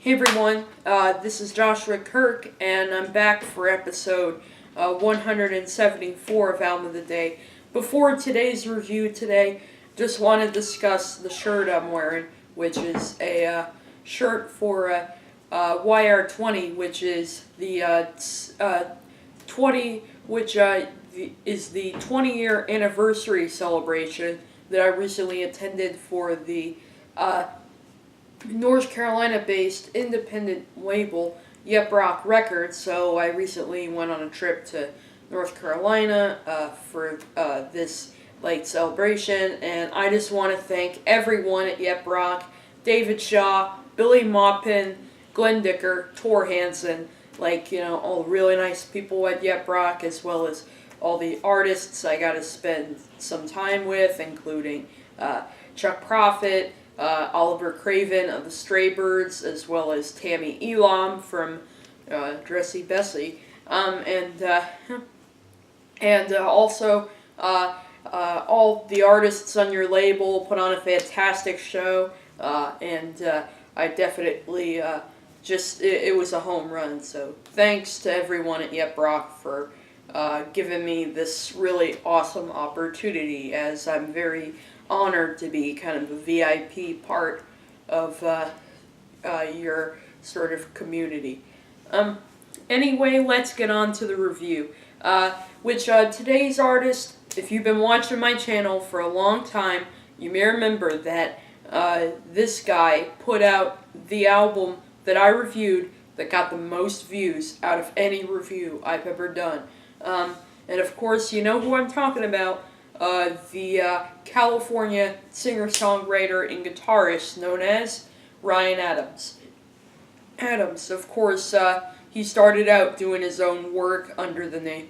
Hey everyone, this is Joshua Kirk, and I'm back for episode 174 of Album of the Day. Before today's review today, just want to discuss the shirt I'm wearing, which is a shirt for YR20, which is the 20-year anniversary celebration that I recently attended for the North Carolina-based independent label Yep Rock Records. So I recently went on a trip to North Carolina for this late celebration, and I just want to thank everyone at Yep Rock: David Shaw, Billy Maupin, Glenn Dicker, Tor Hansen, all the really nice people at Yep Rock, as well as all the artists I got to spend some time with, including Chuck Prophet, Oliver Craven of the Stray Birds, as well as Tammy Elam from Dressy Bessie, and also all the artists on your label put on a fantastic show, and I definitely it was a home run. So thanks to everyone at Yep Rock for giving me this really awesome opportunity, as I'm very honored to be kind of a VIP part of your sort of community. Anyway, let's get on to the review. Today's artist, if you've been watching my channel for a long time, you may remember that this guy put out the album that I reviewed that got the most views out of any review I've ever done. And of course, you know who I'm talking about. The California singer-songwriter and guitarist known as Ryan Adams. Adams, of course, he started out doing his own work under the name.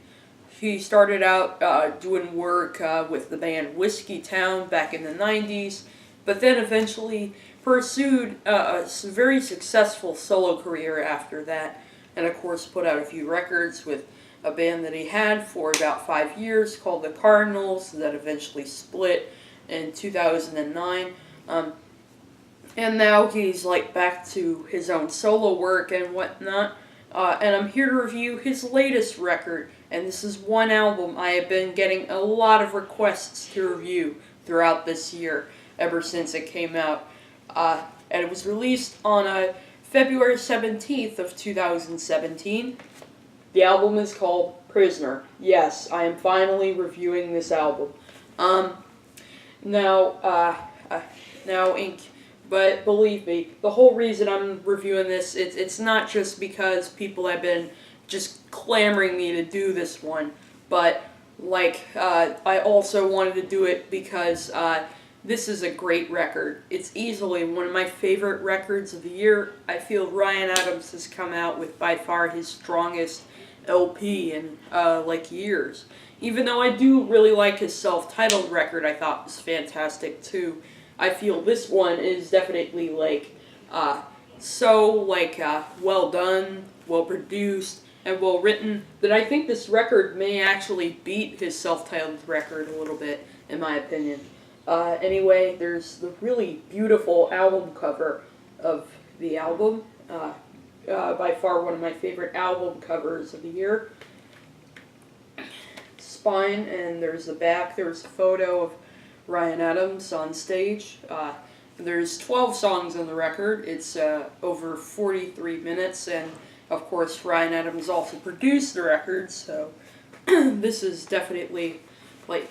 He started out doing work with the band Whiskey Town back in the 90s, but then eventually pursued a very successful solo career after that, and of course put out a few records with a band that he had for about 5 years called the Cardinals that eventually split in 2009. And now he's back to his own solo work and whatnot. And I'm here to review his latest record. And this is one album I have been getting a lot of requests to review throughout this year, ever since it came out. And it was released on February 17th of 2017. The album is called Prisoner. Yes, I am finally reviewing this album. But believe me, the whole reason I'm reviewing this, it's not just because people have been just clamoring me to do this one, but I also wanted to do it because this is a great record. It's easily one of my favorite records of the year. I feel Ryan Adams has come out with by far his strongest LP in years. Even though I do really like his self-titled record, I thought was fantastic too. I feel this one is definitely well done, well produced, and well written, that I think this record may actually beat his self-titled record a little bit, in my opinion. Anyway, there's the really beautiful album cover of the album. By far one of my favorite album covers of the year. Spine, and there's the back. There's a photo of Ryan Adams on stage. There's 12 songs on the record. It's over 43 minutes, and of course Ryan Adams also produced the record, so this is definitely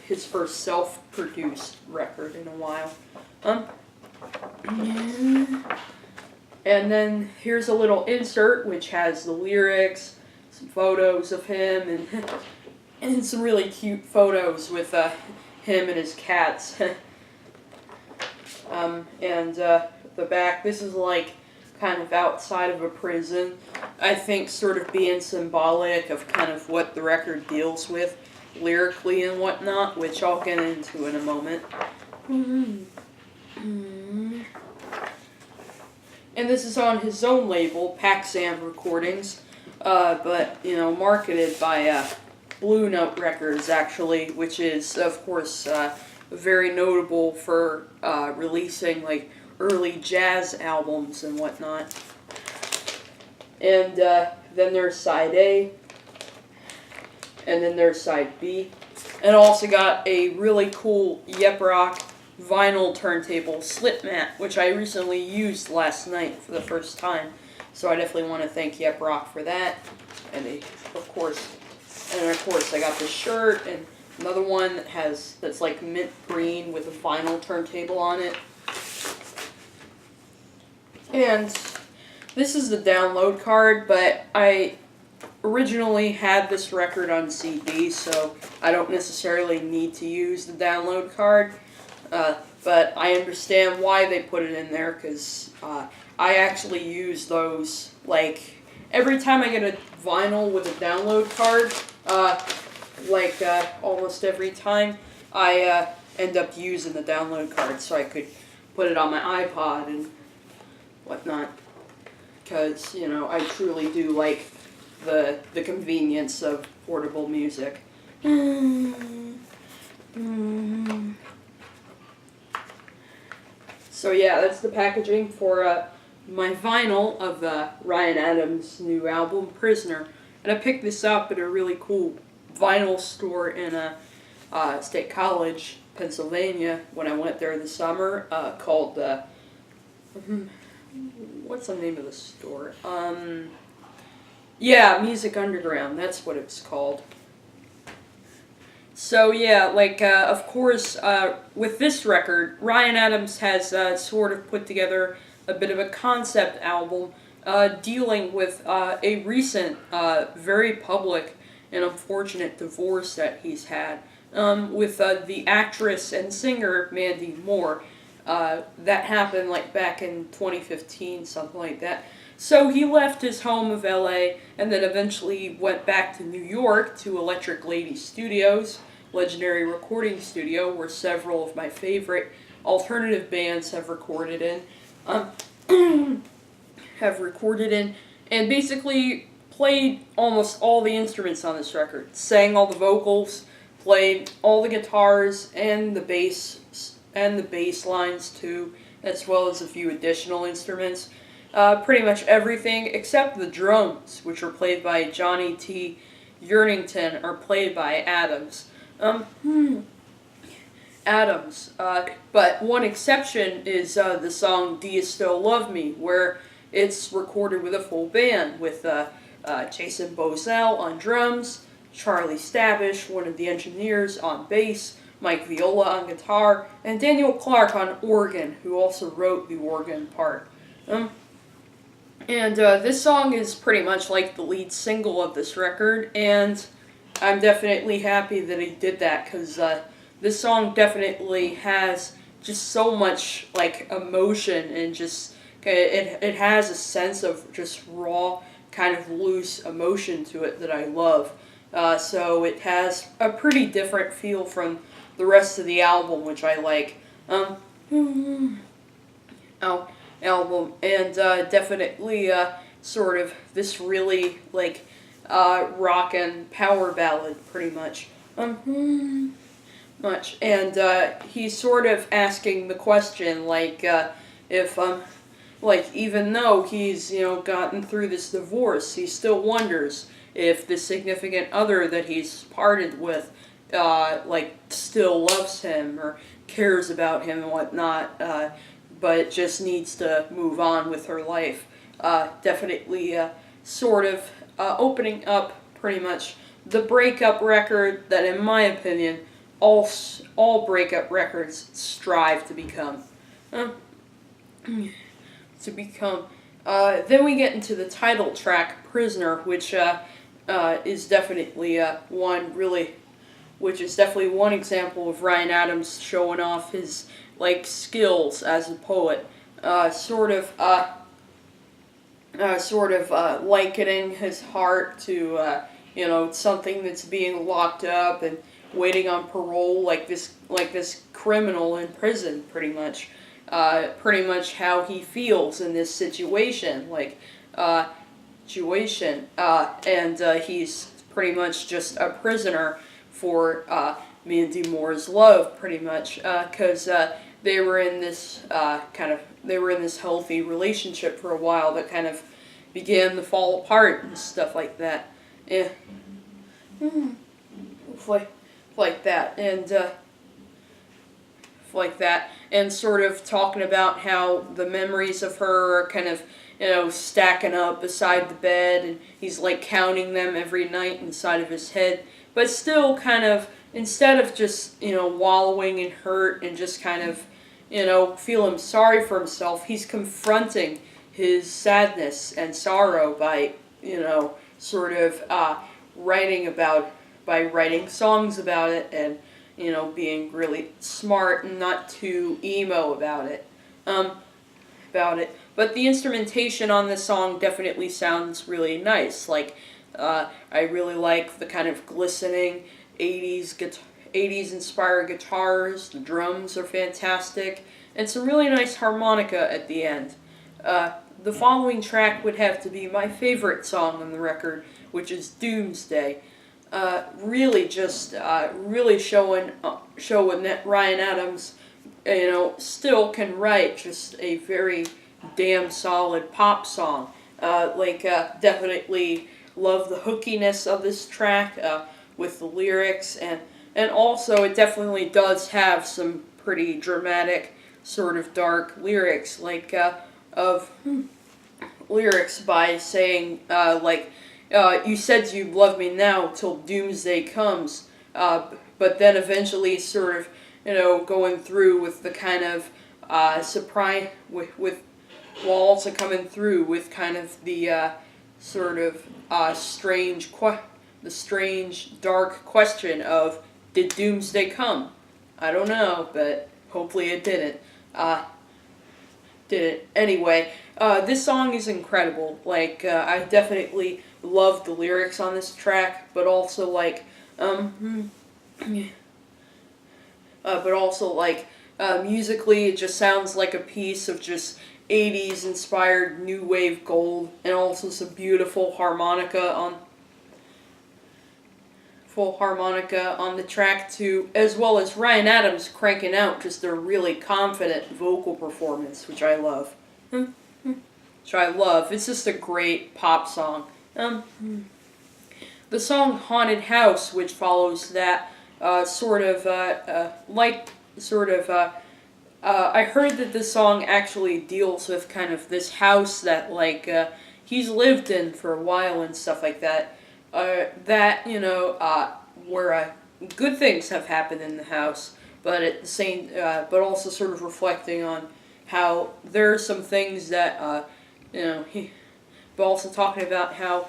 his first self-produced record in a while. And then here's a little insert which has the lyrics, some photos of him, and some really cute photos with him and his cats. The back, this is kind of outside of a prison, I think, sort of being symbolic of kind of what the record deals with lyrically and whatnot, which I'll get into in a moment. And this is on his own label, Paxam Recordings, but, marketed by Blue Note Records, actually, which is, of course, very notable for releasing, early jazz albums and whatnot. And then there's side A, and then there's side B. And also got a really cool Yep Rock vinyl turntable slip mat, which I recently used last night for the first time. So I definitely want to thank Yep Rock for that. And of course, I got this shirt and another one that's like mint green with a vinyl turntable on it. And this is the download card, but I originally had this record on CD, so I don't necessarily need to use the download card. But I understand why they put it in there, because I actually use those, like, every time I get a vinyl with a download card, almost every time, I end up using the download card so I could put it on my iPod and whatnot. Because, I truly do like the convenience of portable music. So yeah, that's the packaging for my vinyl of Ryan Adams' new album, Prisoner. And I picked this up at a really cool vinyl store in State College, Pennsylvania, when I went there this summer, called, what's the name of the store? Yeah, Music Underground, that's what it's called. So yeah, of course, with this record, Ryan Adams has sort of put together a bit of a concept album dealing with a recent, very public and unfortunate divorce that he's had with the actress and singer Mandy Moore. That happened back in 2015, something like that. So he left his home of LA and then eventually went back to New York to Electric Lady Studios, legendary recording studio where several of my favorite alternative bands have recorded in. And basically played almost all the instruments on this record. Sang all the vocals, played all the guitars and the bass lines too, as well as a few additional instruments. Pretty much everything except the drums, which are played by Johnny T. Yearnington, are played by Adams. But one exception is the song Do You Still Love Me, where it's recorded with a full band, with Jason Bozell on drums, Charlie Stavish, one of the engineers, on bass, Mike Viola on guitar, and Daniel Clark on organ, who also wrote the organ part. This song is pretty much like the lead single of this record, and I'm definitely happy that he did that, because this song definitely has just so much, emotion, and just, it has a sense of just raw, kind of loose emotion to it that I love. So it has a pretty different feel from the rest of the album, which I like. Album, and definitely sort of this really rock and power ballad, pretty much. And he's sort of asking the question, if even though he's gotten through this divorce, he still wonders if the significant other that he's parted with still loves him or cares about him and whatnot, but just needs to move on with her life. Definitely sort of opening up pretty much the breakup record that, in my opinion, all breakup records strive to become. Then we get into the title track, Prisoner, which is definitely one example of Ryan Adams showing off his skills as a poet, sort of likening his heart to something that's being locked up and waiting on parole, like this criminal in prison, pretty much how he feels in this situation, and he's pretty much just a prisoner for Mandy Moore's love, pretty much, because they were in this healthy relationship for a while that kind of began to fall apart and stuff like that. Yeah. Like that. And, like that, and sort of talking about how the memories of her are kind of, stacking up beside the bed, and he's like counting them every night inside of his head, but still kind of, instead of just, wallowing in hurt and just kind of, feeling sorry for himself, he's confronting his sadness and sorrow by, sort of writing songs about it, and being really smart and not too emo about it. But the instrumentation on this song definitely sounds really nice. Like, I really like the kind of glistening 80s inspired guitars. The drums are fantastic, and some really nice harmonica at the end. The following track would have to be my favorite song on the record, which is Doomsday. Really showing that Ryan Adams, still can write just a very damn solid pop song. Definitely love the hookiness of this track with the lyrics, and also it definitely does have some pretty dramatic, sort of dark lyrics, lyrics by saying, you said you'd love me now till doomsday comes, but then eventually sort of, going through with the kind of surprise, with Waltz coming through with kind of the strange dark question of, did doomsday come? I don't know, but hopefully it didn't. Anyway, this song is incredible. I definitely love the lyrics on this track, but also musically it just sounds like a piece of just 80s inspired new wave gold, and also some beautiful harmonica on the track too, as well as Ryan Adams cranking out just a really confident vocal performance, which I love. It's just a great pop song. The song Haunted House, which follows that, I heard that this song actually deals with kind of this house that, he's lived in for a while and stuff like that. Where good things have happened in the house, but at the same, but also sort of reflecting on how there are some things that, but also talking about how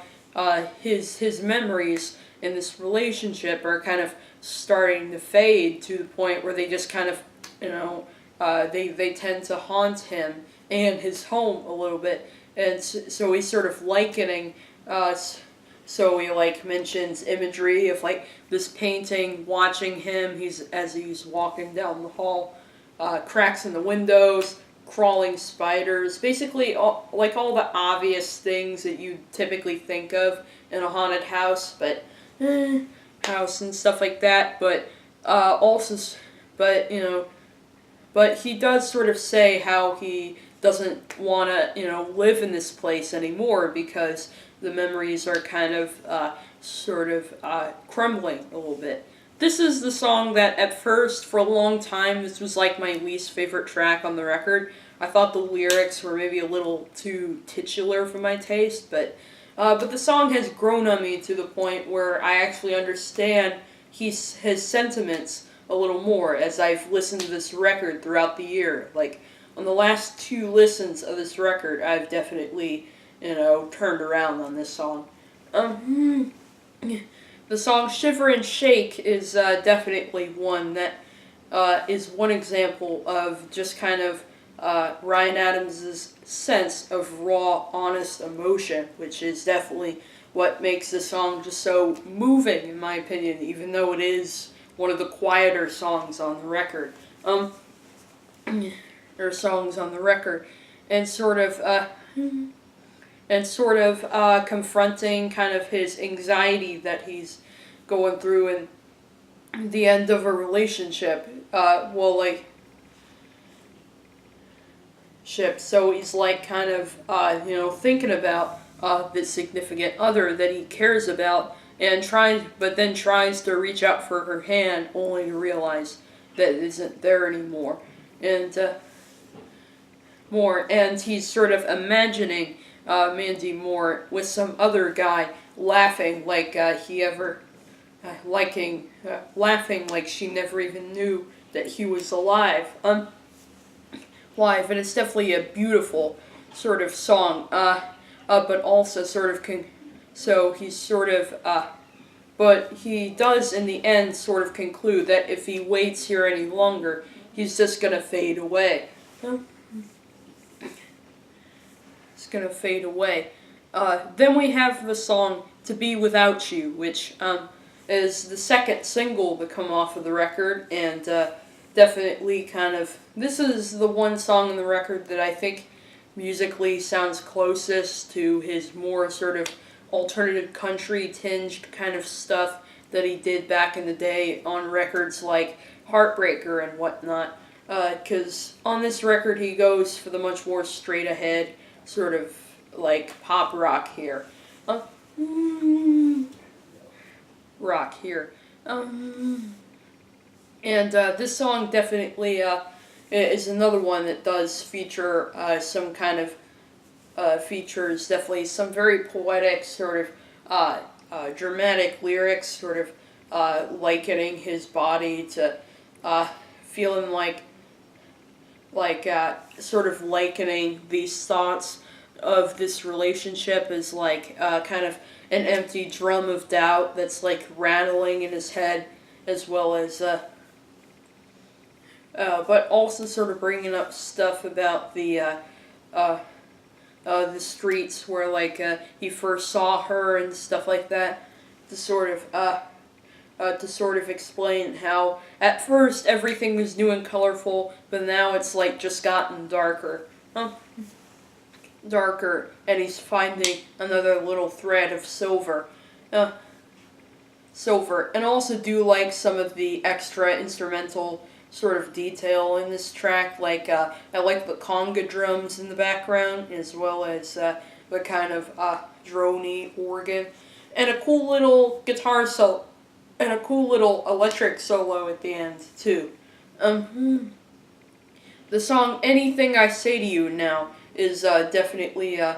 his memories in this relationship are kind of starting to fade to the point where they just kind of, they tend to haunt him and his home a little bit, and so he's sort of likening. So he mentions imagery of this painting watching him. As he's walking down the hall, cracks in the windows, crawling spiders, basically all the obvious things that you typically think of in a haunted house, but house and stuff like that. But but he does sort of say how he doesn't want to live in this place anymore because the memories are kind of crumbling a little bit. This is the song that at first, for a long time, this was my least favorite track on the record. I thought the lyrics were maybe a little too titular for my taste, but the song has grown on me to the point where I actually understand his sentiments a little more as I've listened to this record throughout the year. On the last 2 listens of this record, I've definitely turned around on this song. The song Shiver Shake is definitely one that is one example of just kind of Ryan Adams' sense of raw, honest emotion, which is definitely what makes the song just so moving, in my opinion, even though it is one of the quieter songs on the record. Or songs on the record. And sort of confronting kind of his anxiety that he's going through in the end of a relationship. So he's kind of thinking about the significant other that he cares about, and but then tries to reach out for her hand, only to realize that it isn't there anymore. And and he's sort of imagining Mandy Moore with some other guy laughing like he ever laughing like she never even knew that he was alive. Live, and it's definitely a beautiful sort of song. But also sort of so he's sort of but he does in the end sort of conclude that if he waits here any longer, he's just gonna fade away. It's gonna fade away. Then we have the song "To Be Without You," which is the second single to come off of the record, and definitely this is the one song in the record that I think musically sounds closest to his more sort of alternative country tinged kind of stuff that he did back in the day on records like Heartbreaker and whatnot. Because on this record he goes for the much more straight ahead sort of like pop rock here. Rock here. And this song definitely is another one that does feature some kind of features definitely some very poetic sort of dramatic lyrics, sort of likening his body to feeling like sort of likening these thoughts of this relationship as like kind of an empty drum of doubt that's like rattling in his head, as well as but also sort of bringing up stuff about the streets where like he first saw her and stuff like that, to sort of explain how at first everything was new and colorful, but now it's like just gotten darker. Darker, and he's finding another little thread of silver. And also do like some of the extra instrumental sort of detail in this track, like I like the conga drums in the background, as well as the kind of drony organ, and a cool little guitar solo, and a cool little electric solo at the end too. The song "Anything I Say to You Now" is definitely a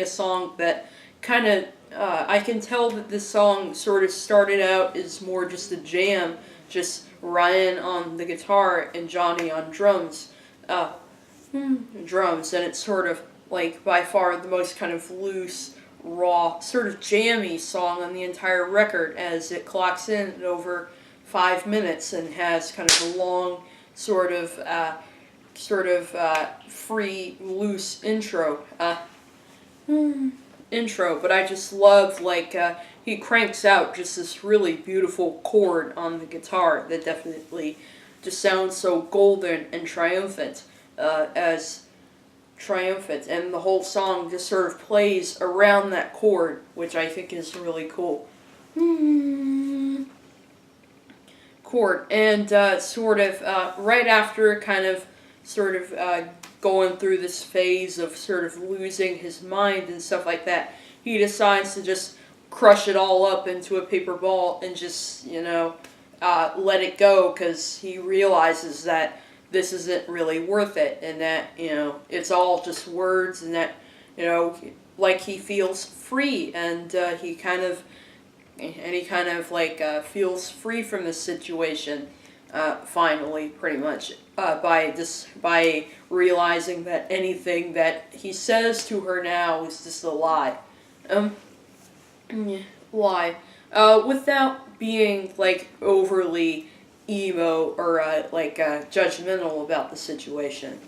song that kind of I can tell that this song sort of started out as more just a jam, just Ryan on the guitar and Johnny on drums, and it's sort of like by far the most kind of loose, raw, sort of jammy song on the entire record, as it clocks in at over 5 minutes and has kind of a long sort of free, loose intro. But I just love like he cranks out just this really beautiful chord on the guitar that definitely just sounds so golden and triumphant, and the whole song just sort of plays around that chord, which I think is really cool. Chord, and sort of right after kind of sort of going through this phase of sort of losing his mind and stuff like that, he decides to just crush it all up into a paper ball and just, let it go, because he realizes that this isn't really worth it, and that, it's all just words, and that, like he feels free, and he kind of feels free from this situation, finally, pretty much, by realizing that anything that he says to her now is just a lie. Lie. Without being, like, overly emo or, judgmental about the situation.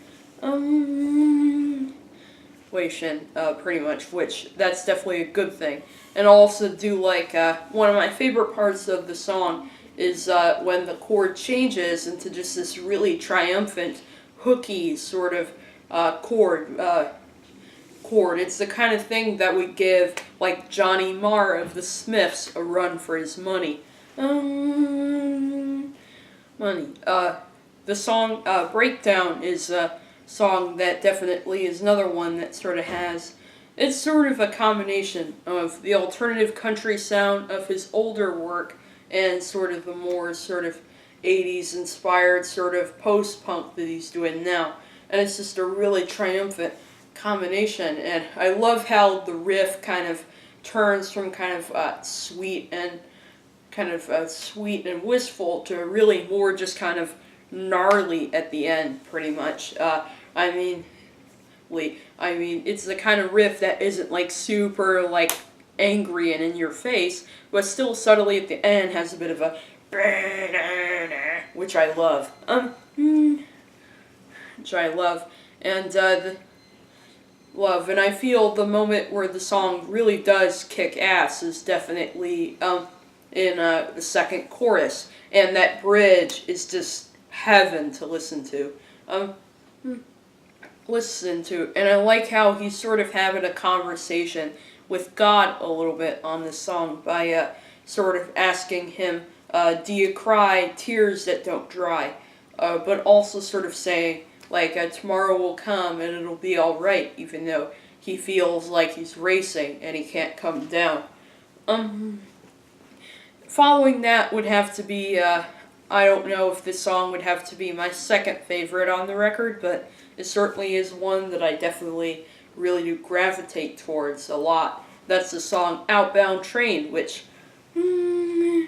Pretty much, which, that's definitely a good thing. And I'll also do, like, one of my favorite parts of the song is when the chord changes into just this really triumphant, hooky sort of chord. It's the kind of thing that would give, like, Johnny Marr of the Smiths a run for his money. Money. The song Breakdown is song that definitely is another one that sort of has, it's sort of a combination of the alternative country sound of his older work and sort of the more sort of 80s inspired sort of post-punk that he's doing now. And it's just a really triumphant combination. And I love how the riff kind of turns from kind of sweet and wistful to really more just kind of gnarly at the end, pretty much. I mean, it's the kind of riff that isn't like super like angry and in your face, but still subtly at the end has a bit of a which I love. Which I love, and and I feel the moment where the song really does kick ass is definitely in the second chorus, and that bridge is just heaven to listen to. And I like how he's sort of having a conversation with God a little bit on this song by sort of asking him, do you cry tears that don't dry? But also sort of saying, like, tomorrow will come and it'll be alright, even though he feels like he's racing and he can't come down. Following that would have to be, I don't know if this song would have to be my second favorite on the record, but it certainly is one that I definitely really do gravitate towards a lot. That's the song Outbound Train, which... the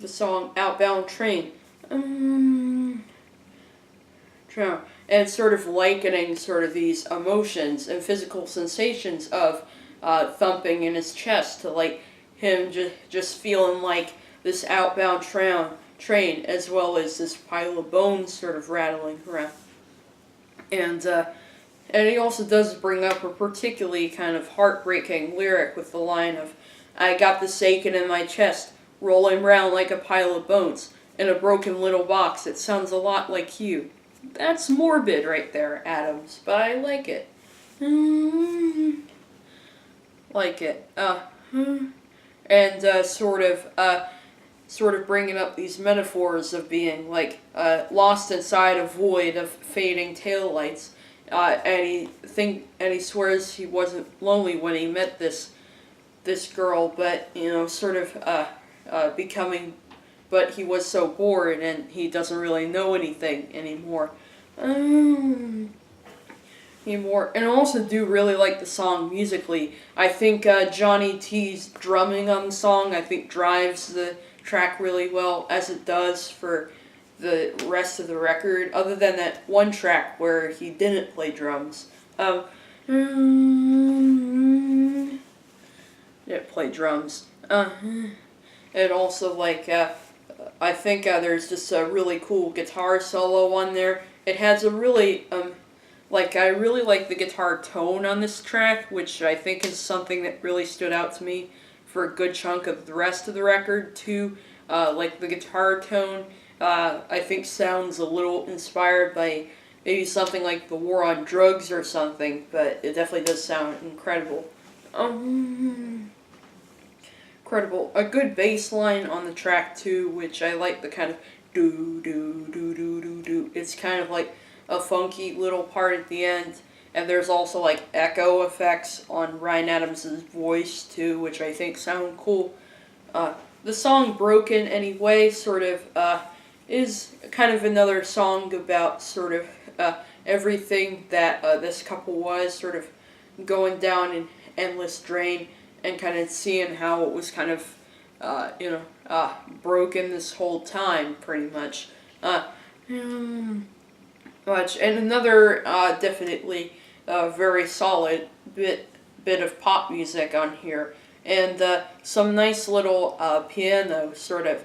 song Outbound Train. And sort of likening sort of these emotions and physical sensations of thumping in his chest to like him just feeling like this outbound train as well as this pile of bones sort of rattling around. And he also does bring up a particularly kind of heartbreaking lyric with the line of, I got this aching in my chest, rolling around like a pile of bones in a broken little box. It sounds a lot like you. That's morbid right there, Adams, but I like it. Like it. And sort of bringing up these metaphors of being like lost inside a void of fading taillights. And he swears he wasn't lonely when he met this girl, but sort of becoming. But he was so bored, and he doesn't really know anything anymore. And I also do really like the song musically. I think Johnny T's drumming on the song, I think, drives the track really well, as it does for the rest of the record, other than that one track where he didn't play drums. Didn't play drums. And also, like, I think there's just a really cool guitar solo on there. It has a really, I really like the guitar tone on this track, which I think is something that really stood out to me for a good chunk of the rest of the record, too. The guitar tone, I think sounds a little inspired by maybe something like the War on Drugs or something, but it definitely does sound incredible. Incredible. A good bass line on the track too, which I like the kind of do do do do do do. It's kind of like a funky little part at the end, and there's also like echo effects on Ryan Adams' voice too, which I think sound cool. The song Broken Anyway sort of is kind of another song about sort of everything that this couple was sort of going down an endless drain, and kind of seeing how it was kind of, broken this whole time, pretty much. And another definitely very solid bit of pop music on here, and some nice little piano sort of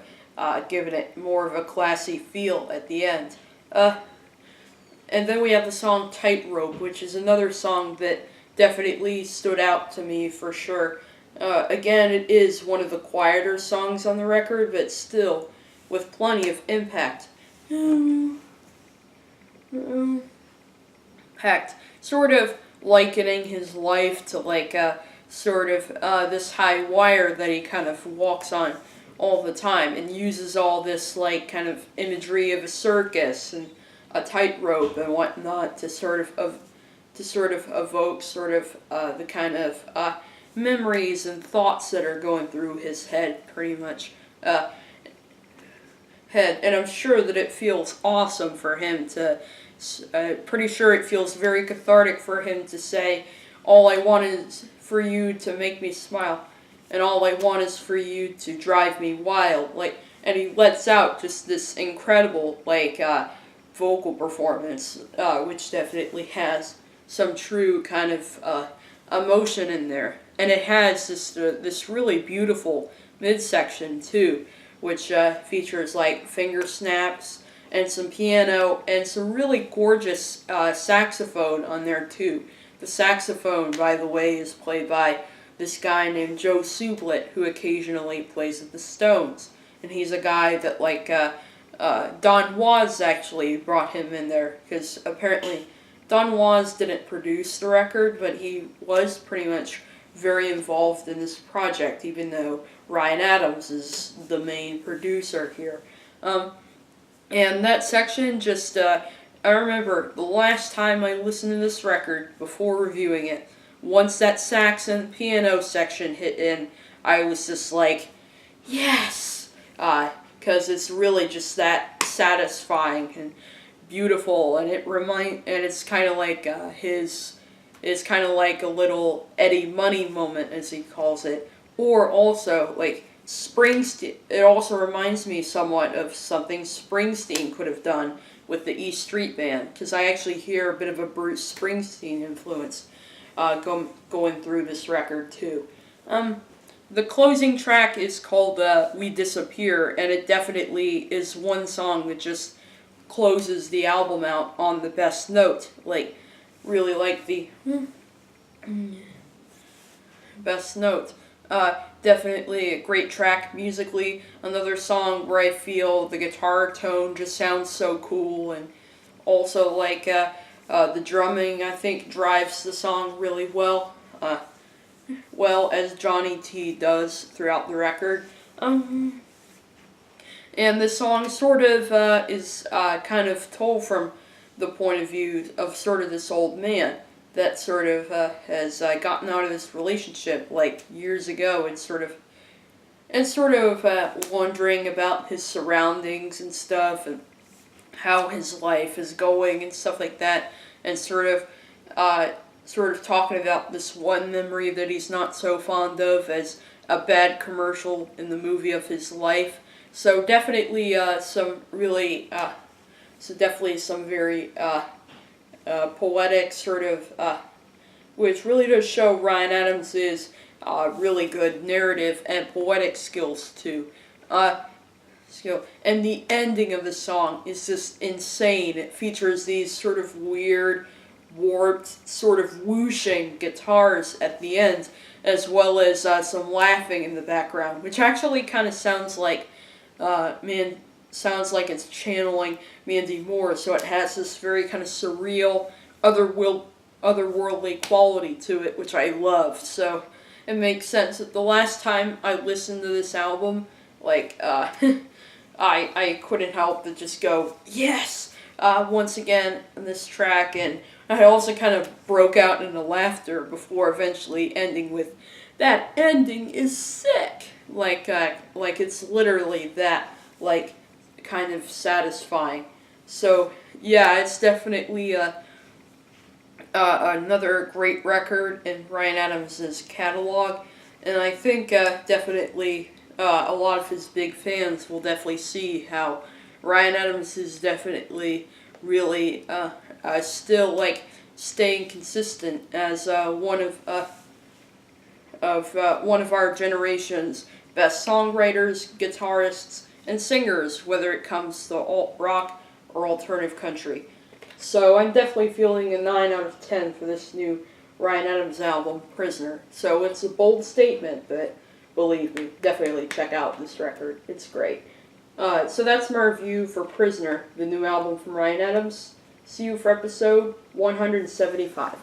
giving it more of a classy feel at the end. And then we have the song Tightrope, which is another song that definitely stood out to me for sure. Again, it is one of the quieter songs on the record, but still with plenty of impact. Sort of likening his life to like this high wire that he kind of walks on all the time, and uses all this like kind of imagery of a circus and a tightrope and whatnot to sort of evoke sort of the kind of memories and thoughts that are going through his head, pretty much. And I'm sure that it feels awesome for him to. Pretty sure it feels very cathartic for him to say, "All I want is for you to make me smile, and all I want is for you to drive me wild." Like, and he lets out just this incredible vocal performance, which definitely has some true kind of emotion in there, and it has this really beautiful midsection too, which features like finger snaps and some piano and some really gorgeous saxophone on there too. The saxophone, by the way, is played by this guy named Joe Sublett, who occasionally plays with the Stones, and he's a guy that Don Was actually brought him in there, because apparently Don Was didn't produce the record, but he was pretty much very involved in this project, even though Ryan Adams is the main producer here. And that section just, I remember the last time I listened to this record before reviewing it, once that Saxon piano section hit in, I was just like, yes! Because it's really just that satisfying and beautiful, and it's kind of like it's kind of like a little Eddie Money moment, as he calls it, or also like Springsteen. It also reminds me somewhat of something Springsteen could have done with the E Street Band, because I actually hear a bit of a Bruce Springsteen influence going through this record too. The closing track is called We Disappear, and it definitely is one song that just closes the album out on the best note. Really like the best note. Definitely a great track musically. Another song where I feel the guitar tone just sounds so cool, and also the drumming, I think, drives the song really well. As Johnny T does throughout the record. And this song sort of is kind of told from the point of view of sort of this old man that sort of has gotten out of this relationship years ago, and sort of wondering about his surroundings and stuff, and how his life is going and stuff like that, and sort of talking about this one memory that he's not so fond of as a bad commercial in the movie of his life. So definitely some very poetic sort of, which really does show Ryan Adams' really good narrative and poetic skills too. And the ending of the song is just insane. It features these sort of weird, warped, sort of whooshing guitars at the end, as well as some laughing in the background, which actually kind of sounds like it's channeling Mandy Moore. So it has this very kind of surreal, otherworldly quality to it, which I love. So it makes sense that the last time I listened to this album, I couldn't help but just go, yes! Once again in this track, and I also kind of broke out into laughter before eventually ending with, that ending is sick! Like it's literally that, kind of satisfying. So, yeah, it's definitely another great record in Ryan Adams' catalog, and I think definitely a lot of his big fans will definitely see how Ryan Adams is definitely really still staying consistent as one of our generation's best songwriters, guitarists, and singers, whether it comes to alt-rock or alternative country. So I'm definitely feeling a 9 out of 10 for this new Ryan Adams album, Prisoner. So it's a bold statement, but believe me, definitely check out this record. It's great. So that's my review for Prisoner, the new album from Ryan Adams. See you for episode 175.